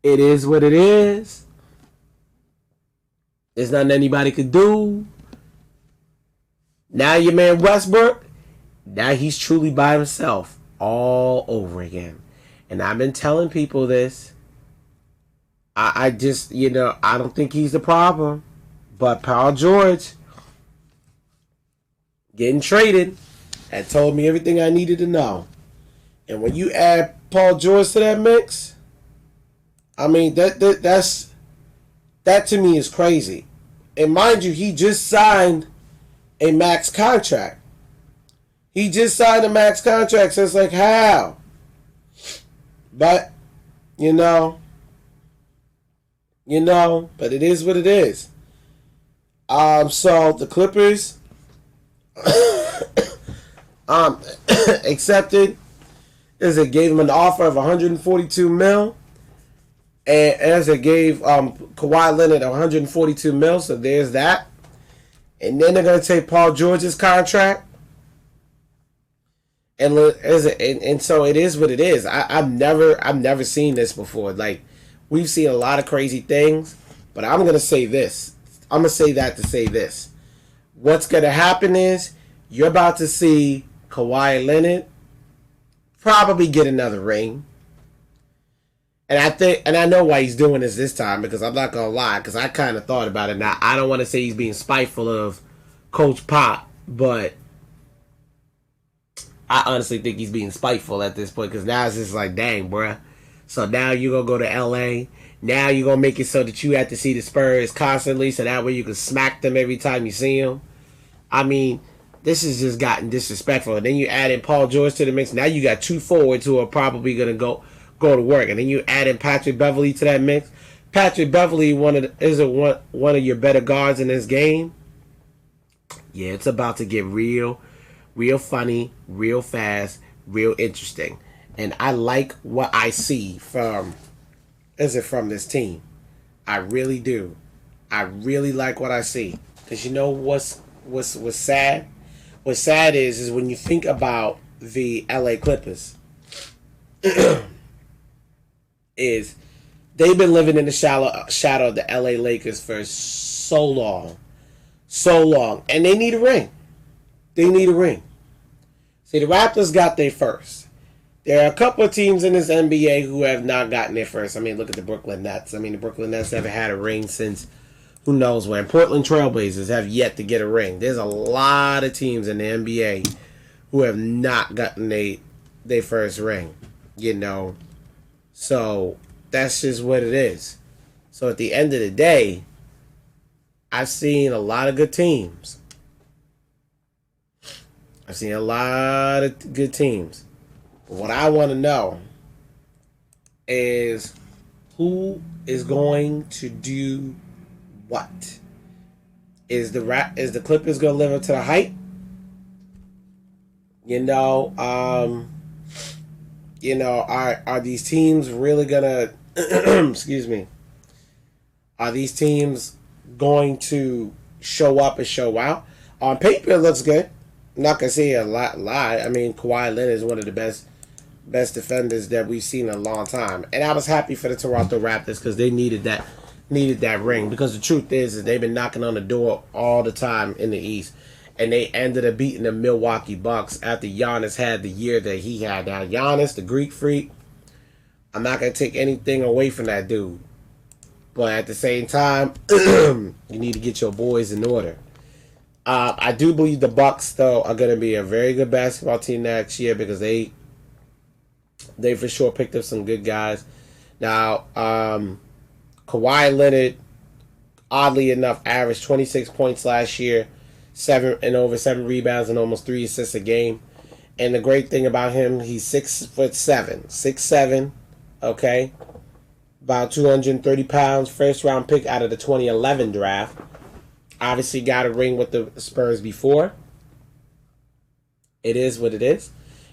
It is what it is. There's nothing anybody could do. Now your man Westbrook, now he's truly by himself all over again. And I've been telling people this. I just, I don't think he's the problem. But Paul George getting traded had told me everything I needed to know. And when you add Paul George to that mix, I mean, that to me is crazy. And mind you, he just signed a max contract. He just signed a max contract, so it's like, how? But, but it is what it is. So the Clippers accepted, as it gave him an offer of $142 million, and as it gave Kawhi Leonard $142 million. So there's that. And then they're gonna take Paul George's contract, and so it is what it is. I've never seen this before. Like, we've seen a lot of crazy things, but I'm gonna say this. I'm gonna say that to say this. What's gonna happen is you're about to see Kawhi Leonard probably get another ring. And I know why he's doing this time, because I'm not gonna lie, because I kind of thought about it. Now, I don't want to say he's being spiteful of Coach Pop, but I honestly think he's being spiteful at this point, because now it's just like, dang, bruh. So now you're gonna go to LA. Now you're gonna make it so that you have to see the Spurs constantly, so that way you can smack them every time you see them. I mean, this has just gotten disrespectful. And then you add in Paul George to the mix. Now you got two forwards who are probably gonna go to work. And then you add in Patrick Beverly to that mix. Patrick Beverly one of your better guards in this game? Yeah, it's about to get real funny, real fast, real interesting. And I like what I see from this team. I really do. I really like what I see. Because you know what's sad? What's sad is when you think about the LA Clippers, is they've been living in the shadow of the LA Lakers for so long. And they need a ring. See, the Raptors got their first. There are a couple of teams in this NBA who have not gotten their first. I mean, look at the Brooklyn Nets. I mean, the Brooklyn Nets haven't had a ring since who knows when. Portland Trailblazers have yet to get a ring. There's a lot of teams in the NBA who have not gotten their first ring, you know. So that's just what it is. So at the end of the day, I've seen a lot of good teams. But what I want to know is who is going to do what? Is the Clippers going to live up to the hype? Are these teams really gonna excuse me? Are these teams going to show up and show out? On paper, it looks good. I'm not gonna say a lie. I mean, Kawhi Leonard is one of the best defenders that we've seen in a long time, and I was happy for the Toronto Raptors because they needed that ring. Because the truth is they've been knocking on the door all the time in the East. And they ended up beating the Milwaukee Bucks after Giannis had the year that he had. Now, Giannis, the Greek freak, I'm not going to take anything away from that dude. But at the same time, you need to get your boys in order. I do believe the Bucks, though, are going to be a very good basketball team next year because they for sure picked up some good guys. Now, Kawhi Leonard, oddly enough, averaged 26 points last year. 7 rebounds and almost 3 assists a game. And the great thing about him, he's 6'7", okay, about 230 pounds, first round pick out of the 2011 draft. Obviously got a ring with the Spurs before. It is what it is.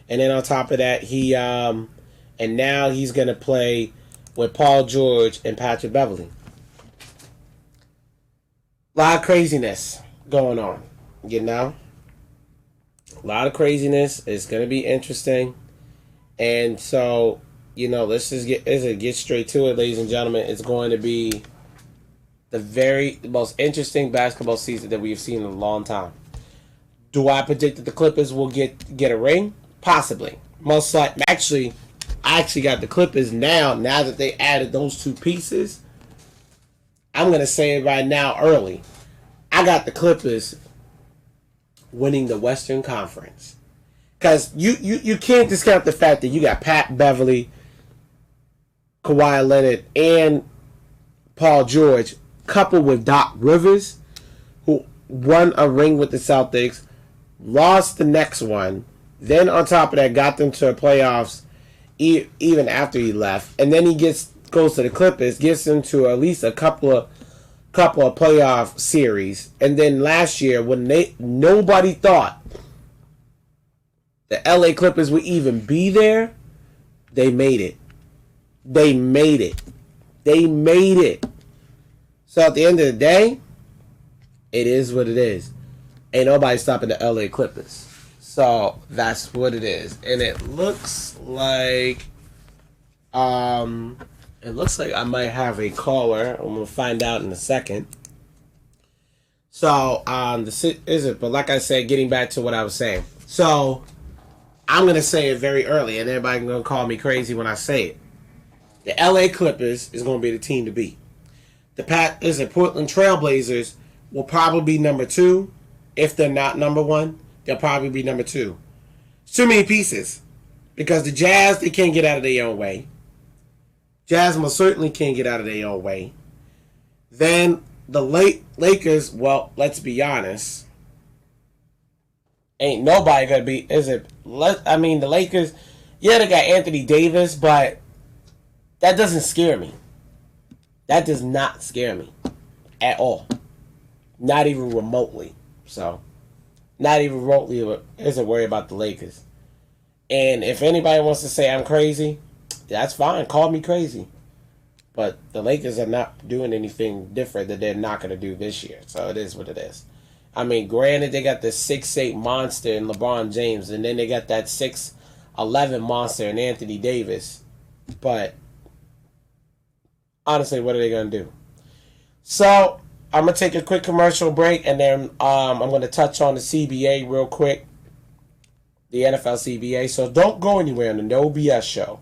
And then on top of that, and now he's gonna play with Paul George and Patrick Beverly. A lot of craziness going on, you know. A lot of craziness. It's going to be interesting. And so, let's just get straight to it, ladies and gentlemen. It's going to be the most interesting basketball season that we've seen in a long time. Do I predict that the Clippers will get a ring? Possibly. Most likely. Actually, I actually got the Clippers now that they added those two pieces. I'm going to say it right now early. I got the Clippers winning the Western Conference. Because you can't discount the fact that you got Pat Beverly, Kawhi Leonard, and Paul George, coupled with Doc Rivers, who won a ring with the Celtics, lost the next one, then on top of that got them to the playoffs even after he left. And then he goes to the Clippers, gets them to at least a couple of playoff series, and then last year when nobody thought the LA Clippers would even be there, they made it. So at the end of the day, it is what it is. Ain't nobody stopping the LA Clippers. So that's what it is. And it looks like I might have a caller. I'm gonna find out in a second. So but like I said, getting back to what I was saying. So I'm gonna say it very early, and everybody's gonna call me crazy when I say it. The LA Clippers is gonna be the team to beat. The Portland Trailblazers will probably be number 2. If they're not number 1, they'll probably be number 2. It's too many pieces. Because the Jazz, they can't get out of their own way. Jazz most certainly can't get out of their own way. Then the Lakers, well, let's be honest. Ain't nobody going to be, the Lakers, yeah, they got Anthony Davis, but that doesn't scare me. That does not scare me at all. Not even remotely. So, not even remotely isn't worried about the Lakers. And if anybody wants to say I'm crazy, that's fine. Call me crazy. But the Lakers are not doing anything different that they're not going to do this year. So, it is what it is. I mean, granted, they got the 6'8" monster in LeBron James, and then they got that 6'11" monster in Anthony Davis. But honestly, what are they going to do? So, I'm going to take a quick commercial break, and then I'm going to touch on the CBA real quick. The NFL CBA. So, don't go anywhere on the No BS show.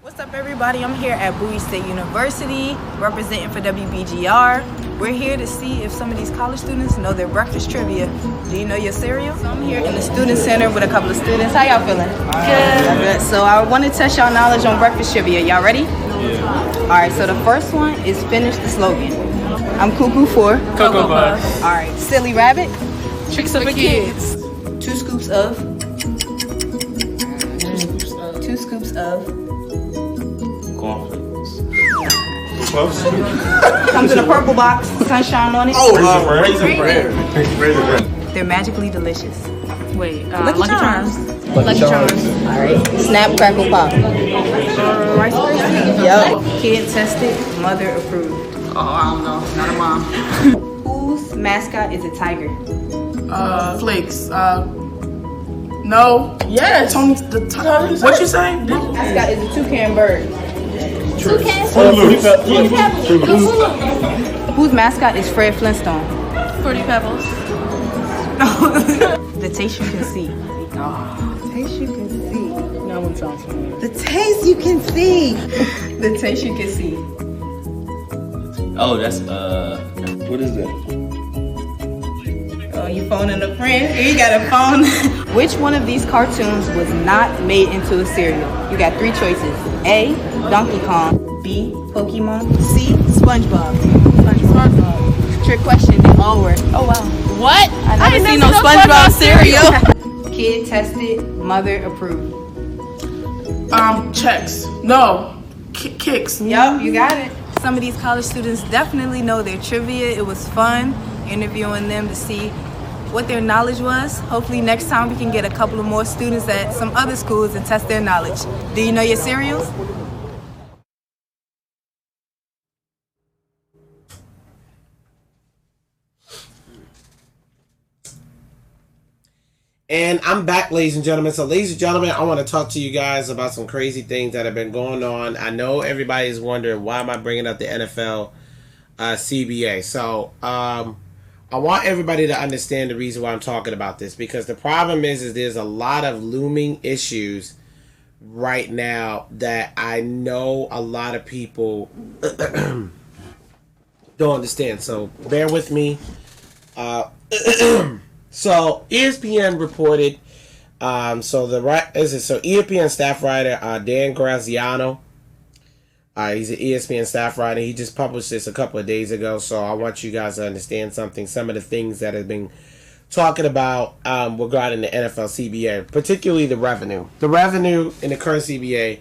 What's up, everybody? I'm here at Bowie State University, representing for WBGR. We're here to see if some of these college students know their breakfast trivia. Do you know your cereal? So I'm here in the student center with a couple of students. How y'all feeling? Good. So I want to test y'all knowledge on breakfast trivia. Y'all ready? Yeah. All right, so the first one is finish the slogan. I'm cuckoo for Cocoa Puffs. All right, silly rabbit. Tricks of the kids. 2 scoops of. 2 scoops of. Cornflakes. Comes in a purple box, sunshine on it. Raisin bread. They're magically delicious. Wait, Lucky Charms. Lucky Charms. All right. Snap, crackle, pop. Rice Krispies. Yup. Kid tested, mother approved. Oh, I don't know. Not a mom. Whose mascot is a tiger? Flakes. No. Yes. Tony the tiger. What you say? Mascot is a toucan bird. Whose mascot is Fred Flintstone? Fruity Pebbles. The taste you can see. The taste you can see. No one sounds familiar. The taste you can see. The taste you can see. Oh, that's what is that? Oh, you phoning a friend? Here you got a phone. Which one of these cartoons was not made into a cereal? You got 3 choices. A, Donkey Kong. B, Pokemon. C, SpongeBob. SpongeBob. Trick question, they all were. Oh wow. What? I never seen no SpongeBob cereal. Kid tested, mother approved. Checks. No. Kicks. Yup, you got it. Some of these college students definitely know their trivia. It was fun interviewing them to see what their knowledge was. Hopefully next time we can get a couple of more students at some other schools and test their knowledge. Do you know your cereals? And I'm back, ladies and gentlemen. So, ladies and gentlemen, I want to talk to you guys about some crazy things that have been going on. I know everybody's wondering, why am I bringing up the NFL CBA? So, I want everybody to understand the reason why I'm talking about this. Because the problem is there's a lot of looming issues right now that I know a lot of people don't understand. So, bear with me. So ESPN reported, ESPN staff writer Dan Graziano, he's an ESPN staff writer. He just published this a couple of days ago. So I want you guys to understand something. Some of the things that have been talking about regarding the NFL CBA, particularly the revenue. The revenue in the current CBA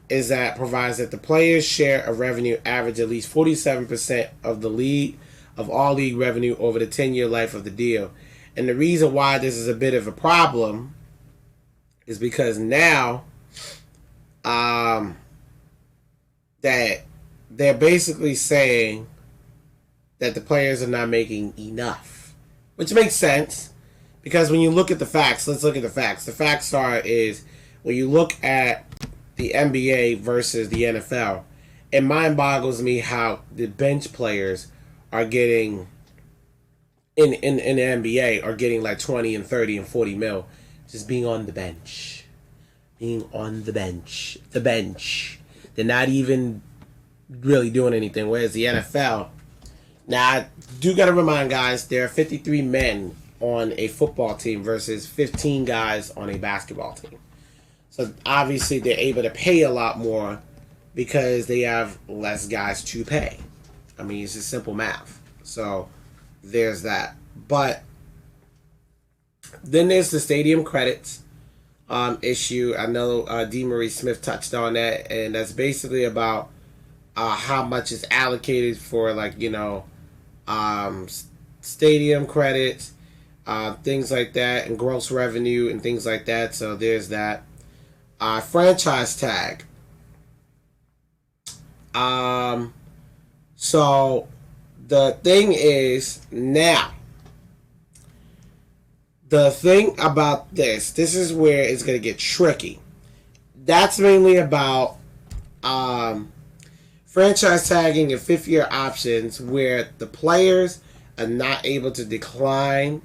is that provides that the players' share of revenue average at least 47% of the league of all league revenue over the 10-year life of the deal. And the reason why this is a bit of a problem is because now that they're basically saying that the players are not making enough, which makes sense because when you look at the facts, let's look at the facts. The facts is when you look at the NBA versus the NFL, it mind boggles me how the bench players are getting in the NBA are getting like 20 and 30 and 40 mil just being on the bench. Being on the bench. The bench. They're not even really doing anything. Whereas the NFL, now I do got to remind guys, there are 53 men on a football team versus 15 guys on a basketball team. So obviously they're able to pay a lot more because they have less guys to pay. I mean, it's just simple math. So there's that. But then there's the stadium credits. issue. I know D. Marie Smith touched on that, and that's basically about how much is allocated for, like, stadium credits, things like that, and gross revenue and things like that. So there's that. Franchise tag. So the thing is now. The thing about this is where it's going to get tricky. That's mainly about franchise tagging and fifth-year options, where the players are not able to decline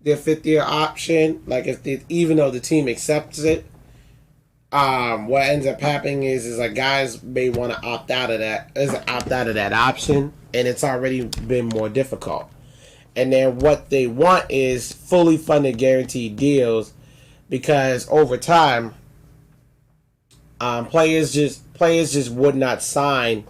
their fifth-year option. Like, even though the team accepts it, what ends up happening is like guys may want to opt out of that option, and it's already been more difficult. And then what they want is fully funded guaranteed deals, because over time, players just would not sign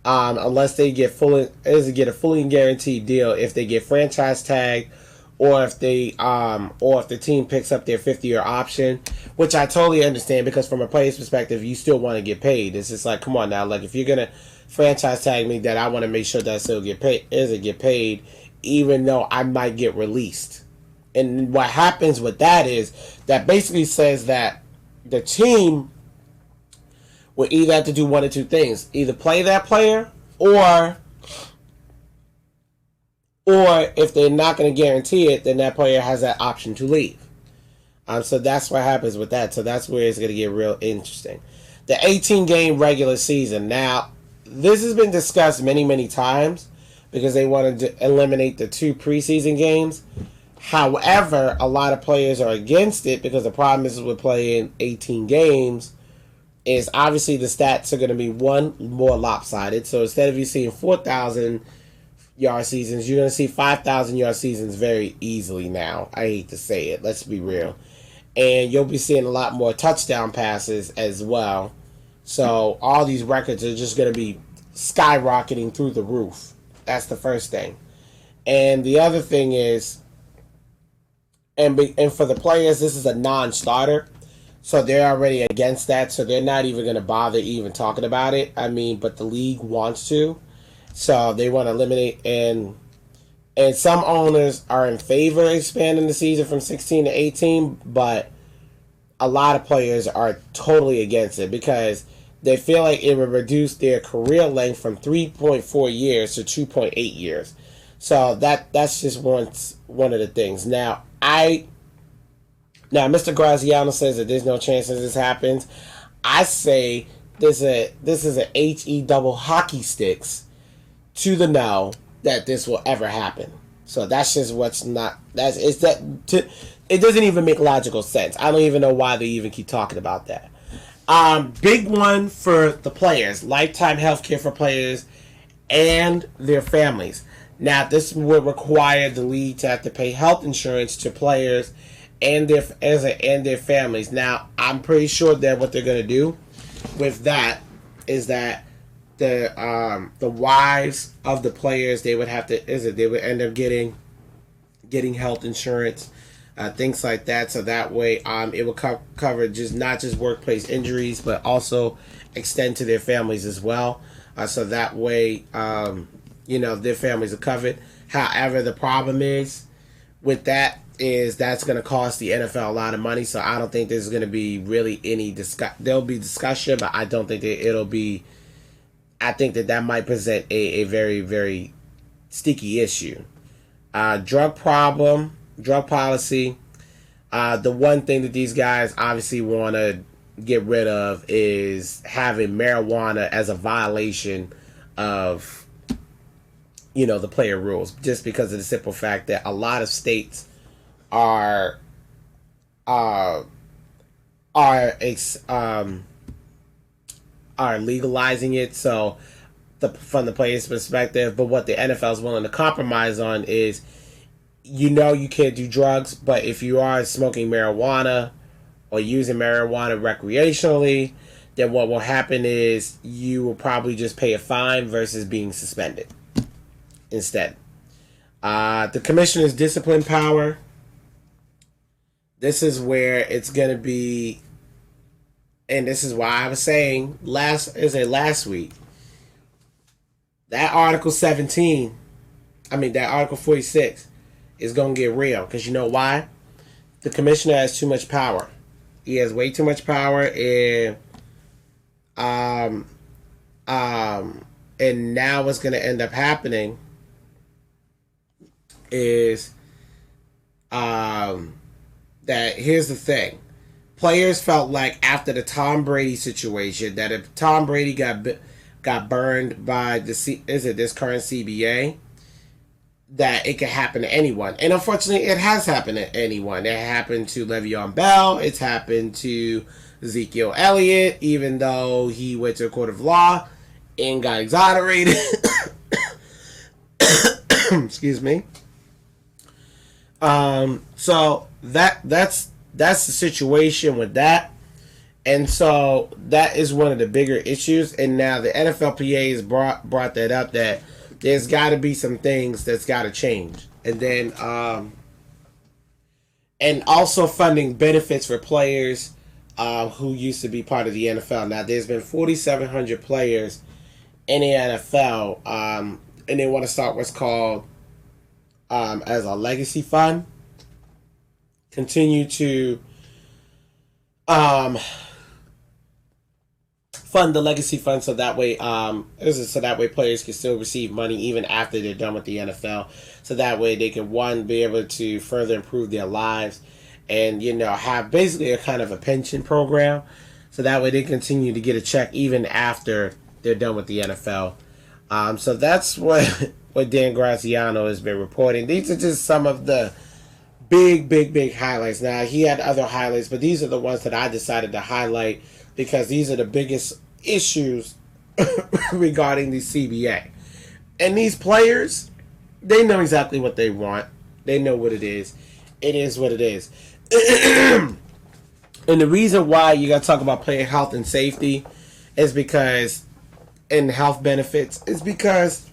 unless they get a fully guaranteed deal if they get franchise tagged, or if the team picks up their 50-year option, which I totally understand, because from a player's perspective, you still want to get paid. It's just like, come on now, like, if you're gonna franchise tag me, that I want to make sure that I still get paid, even though I might get released. And what happens with that is that basically says that the team will either have to do one or two things: either play that player, or if they're not going to guarantee it, then that player has that option to leave. So that's what happens with that. So that's where it's going to get real interesting. The 18-game regular season. Now, this has been discussed many, many times, because they wanted to eliminate the 2 preseason games. However, a lot of players are against it, because the problem is with playing 18 games is obviously the stats are going to be more lopsided. So instead of you seeing 4,000-yard seasons, you're going to see 5,000-yard seasons very easily now. I hate to say it. Let's be real. And you'll be seeing a lot more touchdown passes as well. So all these records are just going to be skyrocketing through the roof. That's the first thing. And the other thing is, and for the players, this is a non-starter. So they're already against that. So they're not even going to bother even talking about it. I mean, but the league wants to. So they want to eliminate. And some owners are in favor of expanding the season from 16 to 18. But a lot of players are totally against it, because they feel like it would reduce their career length from 3.4 years to 2.8 years. So that's just one of the things. Now Mr. Graziano says that there's no chance that this happens. I say this is a HE double hockey sticks to the no that this will ever happen. So that's just it doesn't even make logical sense. I don't even know why they even keep talking about that. Big one for the players: lifetime health care for players and their families. Now, this would require the league to have to pay health insurance to players and their families. Now, I'm pretty sure that what they're going to do with that is that the wives of the players, they would end up getting health insurance, things like that. So that way, it will cover not just workplace injuries, but also extend to their families as well. So that way, their families are covered. However, the problem is with that is that's going to cost the NFL a lot of money. So I don't think there's going to be really any there'll be discussion, but I don't think that it'll be. I think that might present a very, very sticky issue. Drug policy. The one thing that these guys obviously want to get rid of is having marijuana as a violation of, the player rules, just because of the simple fact that a lot of states are legalizing it. So from the player's perspective, but what the NFL is willing to compromise on is, you can't do drugs, but if you are smoking marijuana or using marijuana recreationally, then what will happen is you will probably just pay a fine versus being suspended instead. The commissioner's discipline power. this is where it's going to be, and this is why I was saying last week, that Article 17, that Article 46 is going to get real. Because you know why? The commissioner has too much power. He has way too much power, and now what's going to end up happening is that here's the thing. Players felt like after the Tom Brady situation that if Tom Brady got burned by this current CBA, that it could happen to anyone. And unfortunately, it has happened to anyone. It happened to Le'Veon Bell. It's happened to Ezekiel Elliott, even though he went to a court of law and got exonerated. Excuse me. So that's the situation with that. And so that is one of the bigger issues. And now the NFLPA has brought that up, that there's got to be some things that's got to change. And then and also funding benefits for players who used to be part of the NFL. Now there's been 4,700 players in the NFL, and they want to start what's called as a legacy fund. Continue to fund the legacy fund so that way players can still receive money even after they're done with the NFL. So that way they can, one, be able to further improve their lives and, have basically a kind of a pension program. So that way they continue to get a check even after they're done with the NFL. So that's what Dan Graziano has been reporting. These are just some of the big highlights. Now, he had other highlights, but these are the ones that I decided to highlight because these are the biggest issues regarding the CBA. And these players, they know exactly what they want. They know what it is. It is what it is. And the reason why you got to talk about player health and safety is because, and health benefits, is because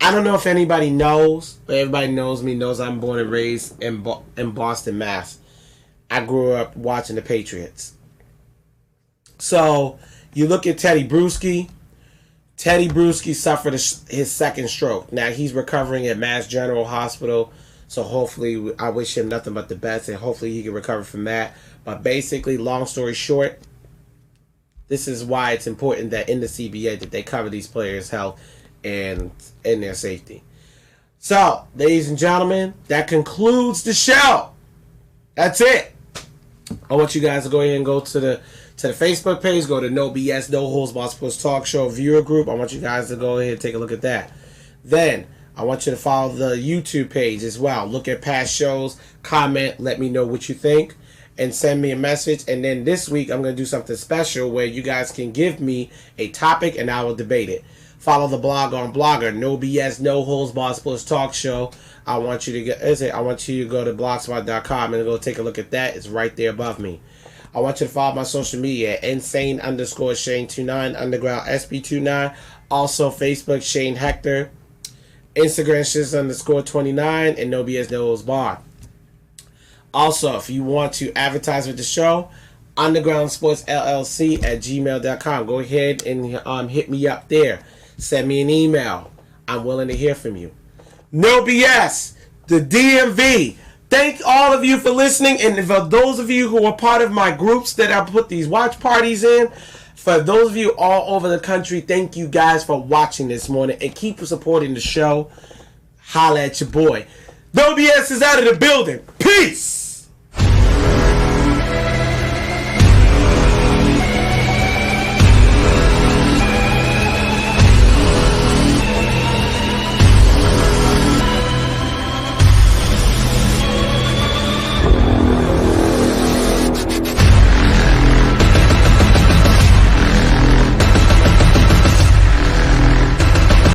I don't know if anybody knows, but everybody knows me, knows I'm born and raised in Boston, Mass. I grew up watching the Patriots. So you look at Teddy Bruschi. Teddy Bruschi suffered his second stroke. Now he's recovering at Mass General Hospital. So hopefully, I wish him nothing but the best, and hopefully he can recover from that. But basically, long story short, this is why it's important that in the CBA that they cover these players' health and their safety. So, ladies and gentlemen, that concludes the show. That's it. I want you guys to go ahead and go to the Facebook page. Go to No BS, No Holds Barred Sports Talk Show viewer group. I want you guys to go ahead and take a look at that. Then, I want you to follow the YouTube page as well. Look at past shows, comment, let me know what you think, and send me a message. And then this week, I'm going to do something special where you guys can give me a topic and I will debate it. Follow the blog on Blogger, No BS, No Holds Barred Sports Talk Show. I want you to go to blogspot.com and go take a look at that. It's right there above me. I want you to follow my social media, insane_Shane29, underground SB29. Also, Facebook, Shane Hector. Instagram, shits_29, and No BS, No Holds Barred. Also, if you want to advertise with the show, undergroundsportsllc@gmail.com. Go ahead and hit me up there. Send me an email. I'm willing to hear from you. No BS, the DMV. Thank all of you for listening, and for those of you who are part of my groups that I put these watch parties in, for those of you all over the country, thank you guys for watching this morning, and keep supporting the show. Holla at your boy. No BS is out of the building. Peace.